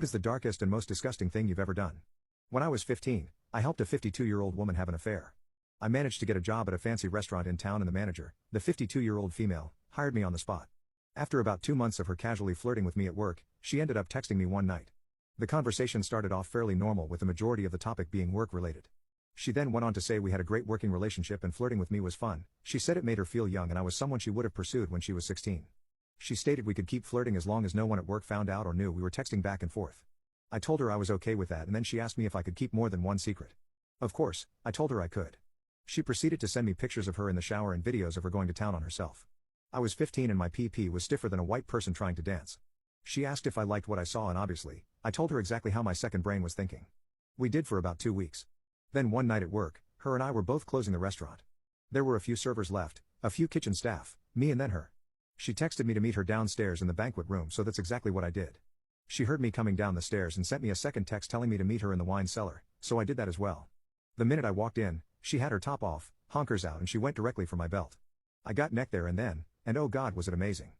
What is the darkest and most disgusting thing you've ever done? When I was 15, I helped a 52-year-old woman have an affair. I managed to get a job at a fancy restaurant in town and the manager, the 52-year-old female, hired me on the spot. After about 2 months of her casually flirting with me at work, she ended up texting me one night. The conversation started off fairly normal with the majority of the topic being work-related. She then went on to say we had a great working relationship and flirting with me was fun. She said it made her feel young and I was someone she would have pursued when she was 16. She stated we could keep flirting as long as no one at work found out or knew we were texting back and forth. I told her I was okay with that and then she asked me if I could keep more than one secret. Of course, I told her I could. She proceeded to send me pictures of her in the shower and videos of her going to town on herself. I was 15 and my PP was stiffer than a white person trying to dance. She asked if I liked what I saw and obviously, I told her exactly how my second brain was thinking. We did for about 2 weeks. Then one night at work, her and I were both closing the restaurant. There were a few servers left, a few kitchen staff, me and then her. She texted me to meet her downstairs in the banquet room, so that's exactly what I did. She heard me coming down the stairs and sent me a second text telling me to meet her in the wine cellar, so I did that as well. The minute I walked in, she had her top off, honkers out and she went directly for my belt. I got neck there and then, and oh God was it amazing.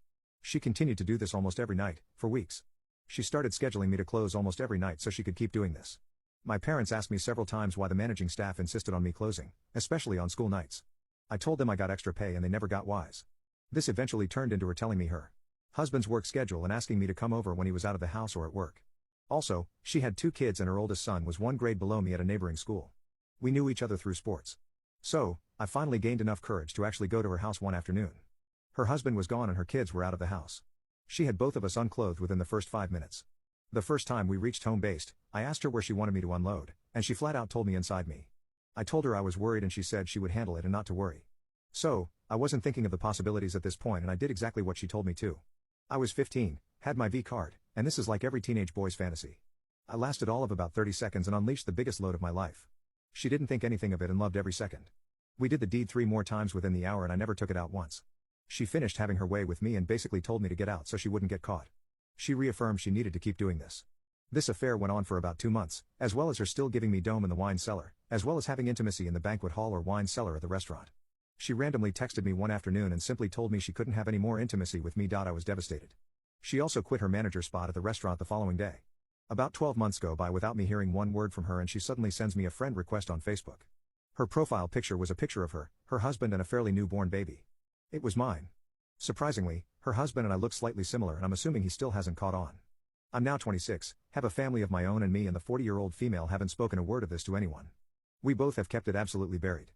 She continued to do this almost every night, for weeks. She started scheduling me to close almost every night so she could keep doing this. My parents asked me several times why the managing staff insisted on me closing, especially on school nights. I told them I got extra pay and they never got wise. This eventually turned into her telling me her husband's work schedule and asking me to come over when he was out of the house or at work. Also, she had 2 kids and her oldest son was 1 grade below me at a neighboring school. We knew each other through sports. So, I finally gained enough courage to actually go to her house one afternoon. Her husband was gone and her kids were out of the house. She had both of us unclothed within the first 5 minutes. The first time we reached home based, I asked her where she wanted me to unload, and she flat out told me inside me. I told her I was worried and she said she would handle it and not to worry. So, I wasn't thinking of the possibilities at this point and I did exactly what she told me to. I was 15, had my V card, and this is like every teenage boy's fantasy. I lasted all of about 30 seconds and unleashed the biggest load of my life. She didn't think anything of it and loved every second. We did the deed 3 more times within the hour and I never took it out once. She finished having her way with me and basically told me to get out so she wouldn't get caught. She reaffirmed she needed to keep doing this. This affair went on for about 2 months, as well as her still giving me dome in the wine cellar, as well as having intimacy in the banquet hall or wine cellar at the restaurant. She randomly texted me one afternoon and simply told me she couldn't have any more intimacy with me. I was devastated. She also quit her manager spot at the restaurant the following day. About 12 months go by without me hearing one word from her and she suddenly sends me a friend request on Facebook. Her profile picture was a picture of her husband and a fairly newborn baby. It was mine. Surprisingly, her husband and I look slightly similar and I'm assuming he still hasn't caught on. I'm now 26, have a family of my own and me and the 40-year-old female haven't spoken a word of this to anyone. We both have kept it absolutely buried.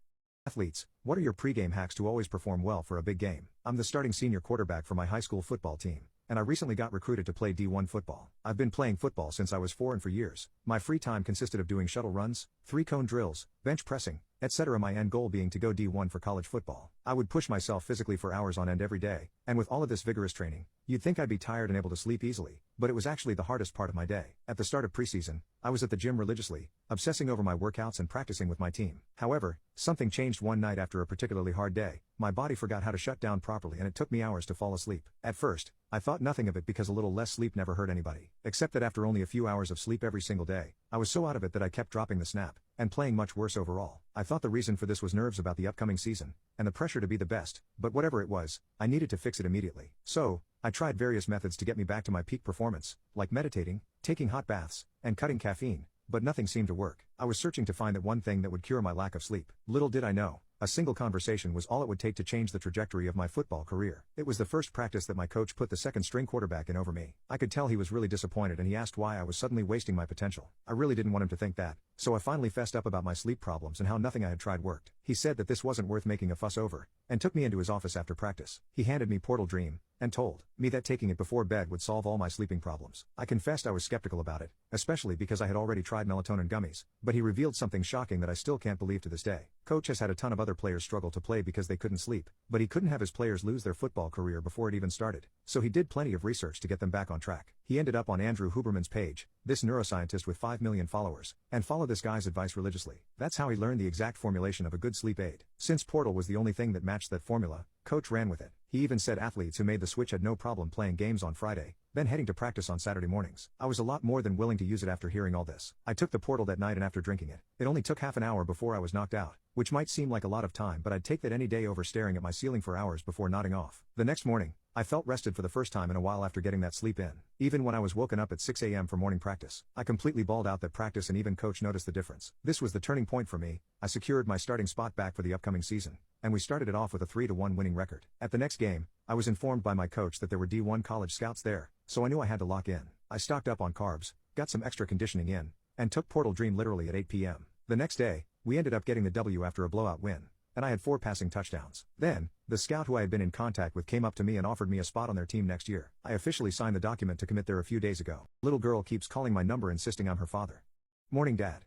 Athletes, what are your pregame hacks to always perform well for a big game? I'm the starting senior quarterback for my high school football team, and I recently got recruited to play D1 football. I've been playing football since I was 4 and for years. My free time consisted of doing shuttle runs, 3-cone drills, bench pressing, etc. My end goal being to go D1 for college football. I would push myself physically for hours on end every day, and with all of this vigorous training, you'd think I'd be tired and able to sleep easily, but it was actually the hardest part of my day. At the start of preseason, I was at the gym religiously, obsessing over my workouts and practicing with my team. However, something changed one night after a particularly hard day. My body forgot how to shut down properly and it took me hours to fall asleep. At first, I thought nothing of it because a little less sleep never hurt anybody. Except that after only a few hours of sleep every single day, I was so out of it that I kept dropping the snap, and playing much worse overall. I thought the reason for this was nerves about the upcoming season, and the pressure to be the best, but whatever it was, I needed to fix it immediately. So, I tried various methods to get me back to my peak performance, like meditating, taking hot baths, and cutting caffeine, but nothing seemed to work. I was searching to find that one thing that would cure my lack of sleep. Little did I know, a single conversation was all it would take to change the trajectory of my football career. It was the first practice that my coach put the second string quarterback in over me. I could tell he was really disappointed and he asked why I was suddenly wasting my potential. I really didn't want him to think that, so I finally fessed up about my sleep problems and how nothing I had tried worked. He said that this wasn't worth making a fuss over, and took me into his office after practice. He handed me Portal Dream, and told me that taking it before bed would solve all my sleeping problems. I confessed I was skeptical about it, especially because I had already tried melatonin gummies, but he revealed something shocking that I still can't believe to this day. Coach has had a ton of other players struggle to play because they couldn't sleep, but he couldn't have his players lose their football career before it even started, so he did plenty of research to get them back on track. He ended up on Andrew Huberman's page, this neuroscientist with 5 million followers, and followed this guy's advice religiously. That's how he learned the exact formulation of a good sleep aid. Since Portal was the only thing that matched that formula, Coach ran with it. He even said athletes who made the switch had no problem playing games on Friday, then heading to practice on Saturday mornings. I was a lot more than willing to use it after hearing all this. I took the Portal that night and after drinking it, it only took half an hour before I was knocked out, which might seem like a lot of time but I'd take that any day over staring at my ceiling for hours before nodding off. The next morning, I felt rested for the first time in a while after getting that sleep in. Even when I was woken up at 6 a.m. for morning practice, I completely balled out that practice and even coach noticed the difference. This was the turning point for me. I secured my starting spot back for the upcoming season, and we started it off with a 3-1 winning record. At the next game, I was informed by my coach that there were D1 college scouts there, so I knew I had to lock in. I stocked up on carbs, got some extra conditioning in, and took Portal Dream literally at 8 p.m. The next day, we ended up getting the W after a blowout win, and I had 4 passing touchdowns. Then, the scout who I had been in contact with came up to me and offered me a spot on their team next year. I officially signed the document to commit there a few days ago. Little girl keeps calling my number insisting I'm her father. Morning, Dad.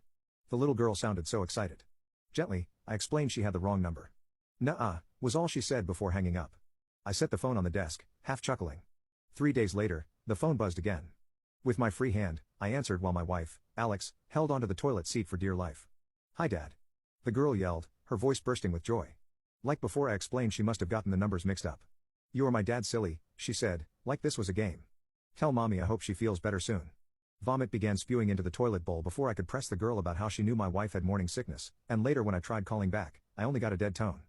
The little girl sounded so excited. Gently, I explained she had the wrong number. Nuh-uh, was all she said before hanging up. I set the phone on the desk, half chuckling. 3 days later, the phone buzzed again. With my free hand, I answered while my wife, Alex, held onto the toilet seat for dear life. Hi, Dad. The girl yelled, her voice bursting with joy. Like before, I explained she must have gotten the numbers mixed up. You are my dad, silly, she said, like this was a game. Tell mommy I hope she feels better soon. Vomit began spewing into the toilet bowl before I could press the girl about how she knew my wife had morning sickness, and later when I tried calling back, I only got a dead tone.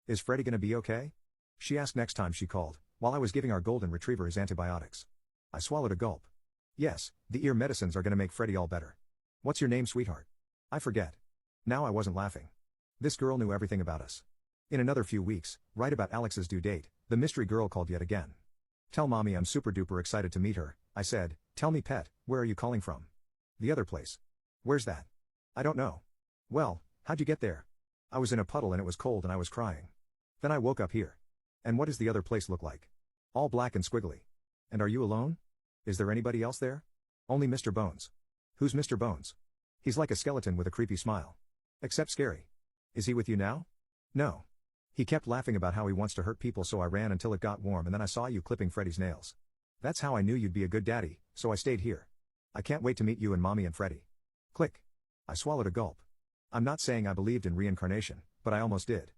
Is Freddie gonna be okay? She asked next time she called, while I was giving our golden retriever his antibiotics. I swallowed a gulp. Yes, the ear medicines are gonna make Freddie all better. What's your name, sweetheart? I forget. Now I wasn't laughing. This girl knew everything about us. In another few weeks, right about Alex's due date, the mystery girl called yet again. Tell mommy I'm super duper excited to meet her, I said. Tell me, pet, where are you calling from? The other place. Where's that? I don't know. Well, how'd you get there? I was in a puddle and it was cold and I was crying. Then I woke up here. And what does the other place look like? All black and squiggly. And are you alone? Is there anybody else there? Only Mr. Bones. Who's Mr. Bones? He's like a skeleton with a creepy smile. Except scary. Is he with you now? No. He kept laughing about how he wants to hurt people, so I ran until it got warm and then I saw you clipping Freddie's nails. That's how I knew you'd be a good daddy, so I stayed here. I can't wait to meet you and mommy and Freddie. Click. I swallowed a gulp. I'm not saying I believed in reincarnation, but I almost did.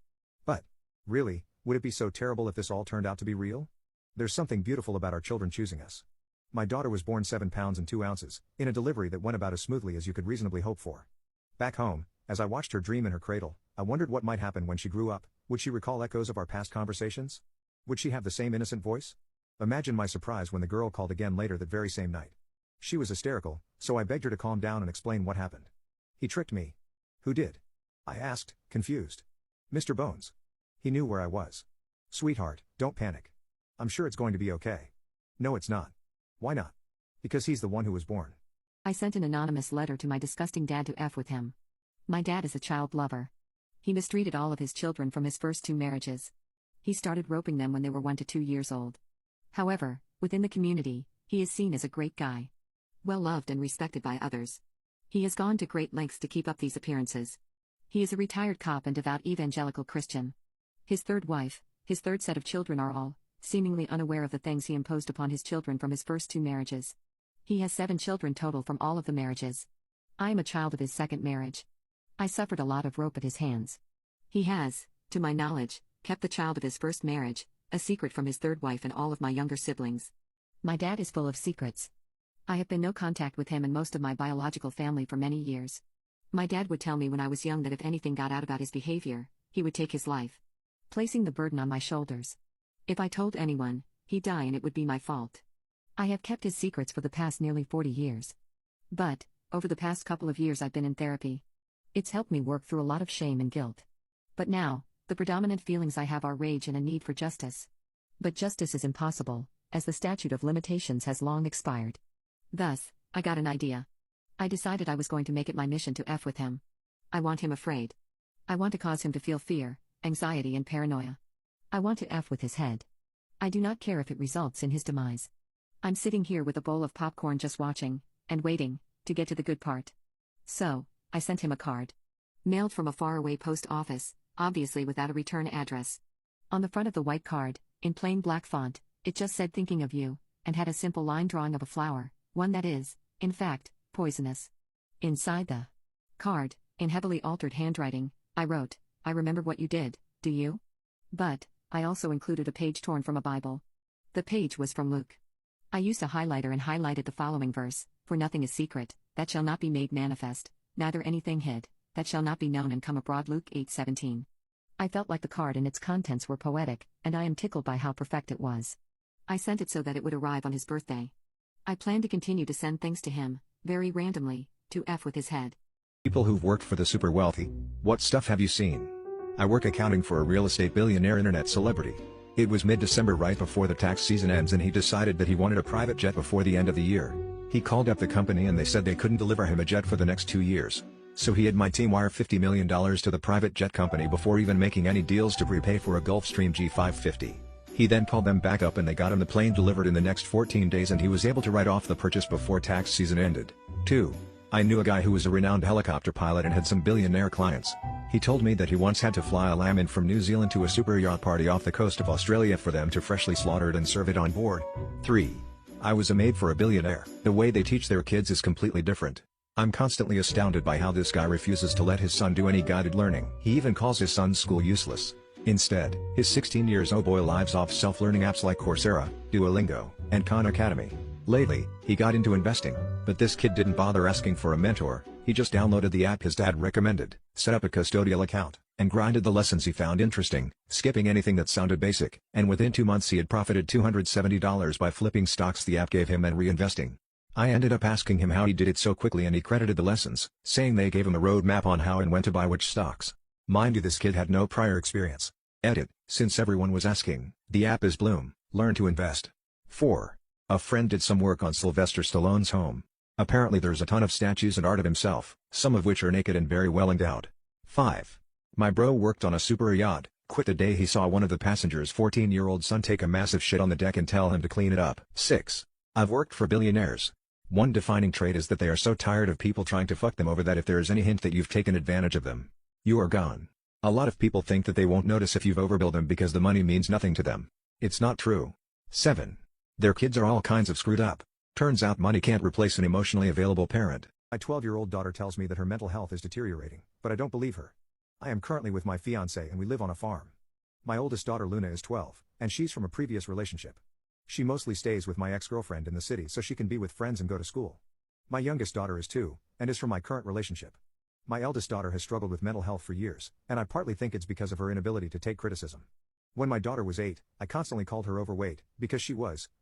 But, really, would it be so terrible if this all turned out to be real? There's something beautiful about our children choosing us. My daughter was born 7 pounds and 2 ounces, in a delivery that went about as smoothly as you could reasonably hope for. Back home, as I watched her dream in her cradle, I wondered what might happen when she grew up. Would she recall echoes of our past conversations? Would she have the same innocent voice? Imagine my surprise when the girl called again later that very same night. She was hysterical, so I begged her to calm down and explain what happened. He tricked me. Who did? I asked, confused. Mr. Bones. He knew where I was. Sweetheart, don't panic. I'm sure it's going to be okay. No, it's not. Why not? Because he's the one who was born. I sent an anonymous letter to my disgusting dad to F with him. My dad is a child lover. He mistreated all of his children from his first 2 marriages. He started roping them when they were 1 to 2 years old. However, within the community, he is seen as a great guy. Well loved and respected by others. He has gone to great lengths to keep up these appearances. He is a retired cop and devout evangelical Christian. His 3rd wife, his 3rd set of children are all, seemingly unaware of the things he imposed upon his children from his first 2 marriages. He has 7 children total from all of the marriages. I am a child of his 2nd marriage. I suffered a lot of rope at his hands. He has, to my knowledge, kept the child of his 1st marriage, a secret from his 3rd wife and all of my younger siblings. My dad is full of secrets. I have been no contact with him and most of my biological family for many years. My dad would tell me when I was young that if anything got out about his behavior, he would take his life, placing the burden on my shoulders. If I told anyone, he'd die and it would be my fault. I have kept his secrets for the past nearly 40 years. But, over the past couple of years I've been in therapy. It's helped me work through a lot of shame and guilt. But now, the predominant feelings I have are rage and a need for justice. But justice is impossible, as the statute of limitations has long expired. Thus, I got an idea. I decided I was going to make it my mission to F with him. I want him afraid. I want to cause him to feel fear, anxiety and paranoia. I want to F with his head. I do not care if it results in his demise. I'm sitting here with a bowl of popcorn just watching, and waiting, to get to the good part. So, I sent him a card. Mailed from a faraway post office, obviously without a return address. On the front of the white card, in plain black font, it just said thinking of you, and had a simple line drawing of a flower, one that is, in fact, poisonous. Inside the card, in heavily altered handwriting, I wrote, I remember what you did, do you? But, I also included a page torn from a Bible. The page was from Luke. I used a highlighter and highlighted the following verse, for nothing is secret, that shall not be made manifest, neither anything hid, that shall not be known and come abroad. Luke 8:17. I felt like the card and its contents were poetic, and I am tickled by how perfect it was. I sent it so that it would arrive on his birthday. I plan to continue to send things to him, very randomly, to F with his head. People who've worked for the super wealthy. What stuff have you seen? I work accounting for a real estate billionaire internet celebrity. It was mid-December right before the tax season ends and he decided that he wanted a private jet before the end of the year. He called up the company and they said they couldn't deliver him a jet for the next 2 years. So he had my team wire $50 million to the private jet company before even making any deals to prepay for a Gulfstream G550. He then called them back up and they got him the plane delivered in the next 14 days and he was able to write off the purchase before tax season ended. 2. I knew a guy who was a renowned helicopter pilot and had some billionaire clients. He told me that he once had to fly a lamb in from New Zealand to a super yacht party off the coast of Australia for them to freshly slaughter it and serve it on board. 3. I was a maid for a billionaire. The way they teach their kids is completely different. I'm constantly astounded by how this guy refuses to let his son do any guided learning. He even calls his son's school useless. Instead, his 16 years old boy lives off self-learning apps like Coursera, Duolingo, and Khan Academy. Lately, he got into investing, but this kid didn't bother asking for a mentor. He just downloaded the app his dad recommended, set up a custodial account, and grinded the lessons he found interesting, skipping anything that sounded basic, and within 2 months he had profited $270 by flipping stocks the app gave him and reinvesting. I ended up asking him how he did it so quickly and he credited the lessons, saying they gave him a roadmap on how and when to buy which stocks. Mind you, this kid had no prior experience. Edit, since everyone was asking, the app is Bloom, learn to invest. 4. A friend did some work on Sylvester Stallone's home. Apparently there's a ton of statues and art of himself, some of which are naked and very well endowed. 5. My bro worked on a super yacht, quit the day he saw one of the passengers' 14-year-old son take a massive shit on the deck and tell him to clean it up. 6. I've worked for billionaires. One defining trait is that they are so tired of people trying to fuck them over that if there is any hint that you've taken advantage of them, you are gone. A lot of people think that they won't notice if you've overbilled them because the money means nothing to them. It's not true. 7. Their kids are all kinds of screwed up. Turns out money can't replace an emotionally available parent. My 12-year-old daughter tells me that her mental health is deteriorating, but I don't believe her. I am currently with my fiancé and we live on a farm. My oldest daughter Luna is 12, and she's from a previous relationship. She mostly stays with my ex-girlfriend in the city so she can be with friends and go to school. My youngest daughter is 2, and is from my current relationship. My eldest daughter has struggled with mental health for years, and I partly think it's because of her inability to take criticism. When my daughter was 8, I constantly called her overweight, because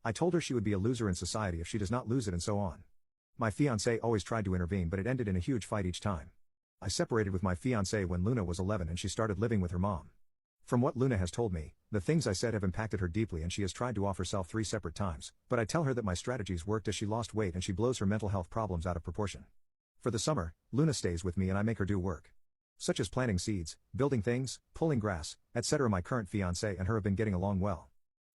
I told her she would be a loser in society if she does not lose it and so on. My fiancé always tried to intervene but it ended in a huge fight each time. I separated with my fiancé when Luna was 11 and she started living with her mom. From what Luna has told me, the things I said have impacted her deeply and she has tried to off herself 3 separate times, but I tell her that my strategies worked as she lost weight and she blows her mental health problems out of proportion. For the summer, Luna stays with me and I make her do work, such as planting seeds, building things, pulling grass, etc. My current fiancé and her have been getting along well.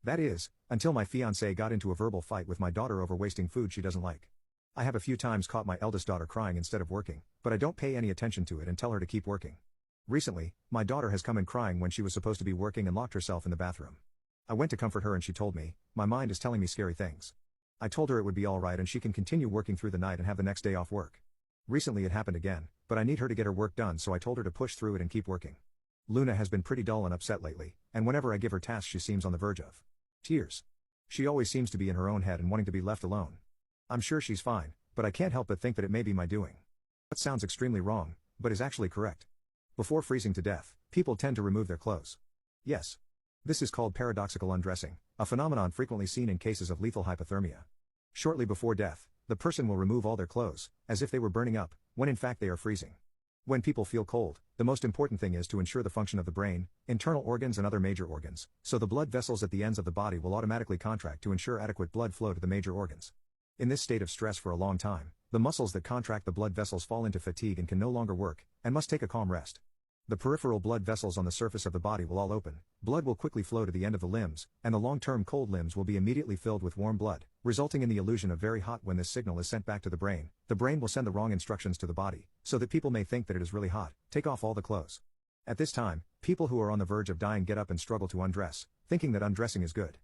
That is, until my fiancé got into a verbal fight with my daughter over wasting food she doesn't like. I have a few times caught my eldest daughter crying instead of working, but I don't pay any attention to it and tell her to keep working. Recently, my daughter has come in crying when she was supposed to be working and locked herself in the bathroom. I went to comfort her and she told me, my mind is telling me scary things. I told her it would be alright and she can continue working through the night and have the next day off work. Recently it happened again, but I need her to get her work done so I told her to push through it and keep working. Luna has been pretty dull and upset lately, and whenever I give her tasks she seems on the verge of tears. She always seems to be in her own head and wanting to be left alone. I'm sure she's fine, but I can't help but think that it may be my doing. That sounds extremely wrong, but is actually correct. Before freezing to death, people tend to remove their clothes. Yes. This is called paradoxical undressing, a phenomenon frequently seen in cases of lethal hypothermia. Shortly before death, the person will remove all their clothes, as if they were burning up, when in fact they are freezing. When people feel cold, the most important thing is to ensure the function of the brain, internal organs and other major organs, so the blood vessels at the ends of the body will automatically contract to ensure adequate blood flow to the major organs. In this state of stress for a long time, the muscles that contract the blood vessels fall into fatigue and can no longer work, and must take a calm rest. The peripheral blood vessels on the surface of the body will all open, blood will quickly flow to the end of the limbs, and the long-term cold limbs will be immediately filled with warm blood, resulting in the illusion of very hot. When this signal is sent back to the brain will send the wrong instructions to the body, so that people may think that it is really hot. Take off all the clothes. At this time, people who are on the verge of dying get up and struggle to undress, thinking that undressing is good.